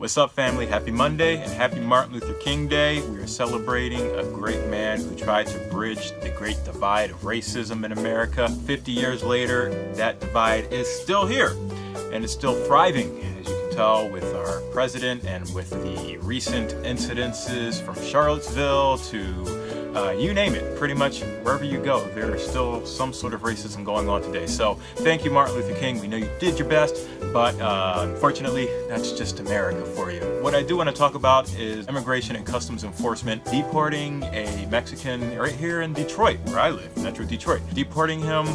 What's up, family? Happy Monday and happy Martin Luther King Day. We are celebrating a great man who tried to bridge the great divide of racism in America. 50 years later, that divide is still here and it's still thriving, as you can tell with our president and with the recent incidences from Charlottesville to you name it. Pretty much wherever you go, there is still some sort of racism going on today. So thank you, Martin Luther King. We know you did your best, but unfortunately, that's just America for you. What I do want to talk about is immigration and customs enforcement deporting a Mexican right here in Detroit, where I live, Metro Detroit. Deporting him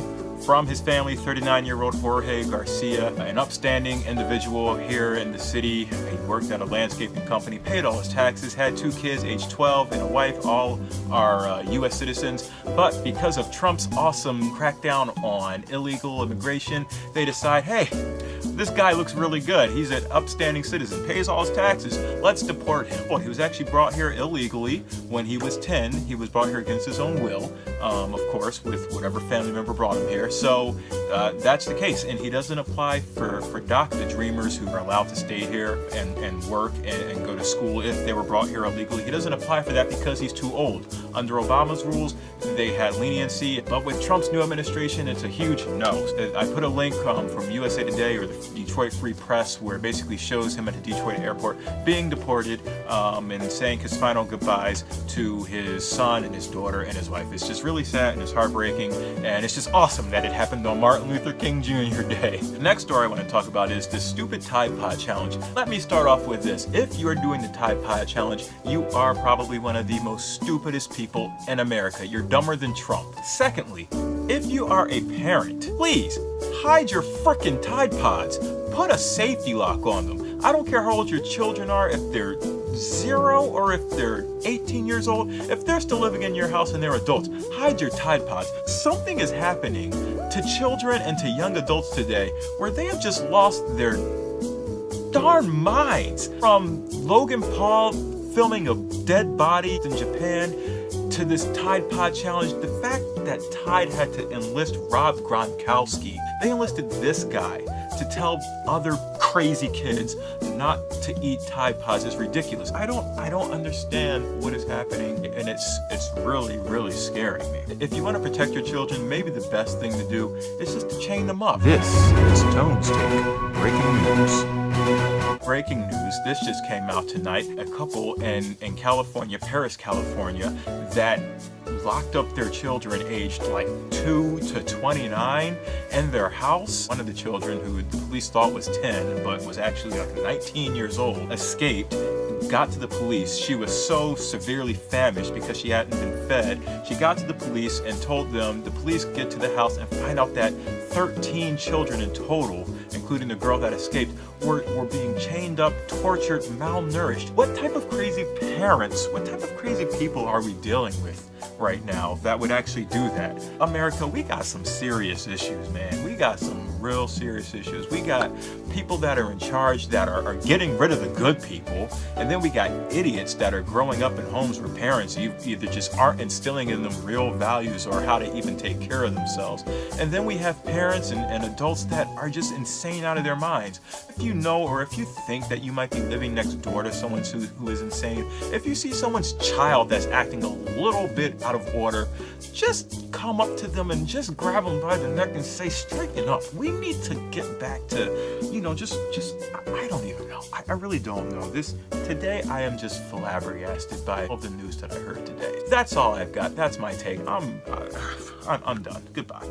from his family, 39-year-old Jorge Garcia, an upstanding individual here in the city. He worked at a landscaping company, paid all his taxes, had 2 kids, age 12, and a wife. All are U.S. citizens. But because of Trump's awesome crackdown on illegal immigration, they decide, hey, this guy looks really good. He's an upstanding citizen, pays all his taxes. Let's deport him. Well, he was actually brought here illegally when he was 10. He was brought here against his own will, of course, with whatever family member brought him here. So that's the case, and he doesn't apply for DACA, the Dreamers who are allowed to stay here and work and go to school if they were brought here illegally. He doesn't apply for that because he's too old. Under Obama's rules, they had leniency, but with Trump's new administration, it's a huge no. I put a link from USA Today or the Detroit Free Press where it basically shows him at the Detroit airport being deported and saying his final goodbyes to his son and his daughter and his wife. It's just really sad and it's heartbreaking, and it's just awesome that it happened on Martin Luther King Jr. Day. The next story I want to talk about is the stupid Tide Pod Challenge. Let me start off with this. If you are doing the Tide Pod Challenge, you are probably one of the most stupidest people in America. You're dumber than Trump. Secondly, if you are a parent, please hide your frickin' Tide Pods. Put a safety lock on them. I don't care how old your children are, if they're 0 or if they're 18 years old, if they're still living in your house and they're adults, hide your Tide Pods. Something is happening to children and to young adults today where they have just lost their darn minds. From Logan Paul filming of dead bodies in Japan to this Tide Pod Challenge, the fact that Tide had to enlist Rob Gronkowski, they enlisted this guy to tell other crazy kids not to eat Tide Pods is ridiculous. I don't understand what is happening, and it's really scaring me. If you want to protect your children, maybe the best thing to do is just to chain them up. This is Tone's Take Breaking News. Breaking news, this just came out tonight. A couple in California, Paris, California, that locked up their children aged like 2 to 29 in their house. One of the children, who the police thought was 10 but was actually like 19 years old, escaped, got to the police. She was so severely famished because she hadn't been fed. She got to the police and told them, the police get to the house and find out that 13 children in total, including the girl that escaped, were being chained up, tortured, malnourished. What type of crazy parents, what type of crazy people are we dealing with right now that would actually do that? America, we got some serious issues, man. We got some real serious issues. We got people that are in charge that are getting rid of the good people, and then we got idiots that are growing up in homes where parents either just aren't instilling in them real values or how to even take care of themselves. And then we have parents and adults that are just insane out of their minds. If you know, or if you think that you might be living next door to someone who is insane, if you see someone's child that's acting a little bit out of order, just come up to them and just grab them by the neck and say, straighten up. We need to get back to, I don't even know. I really don't know. Today I am just flabbergasted by all the news that I heard today. That's all I've got. That's my take. I'm done. Goodbye.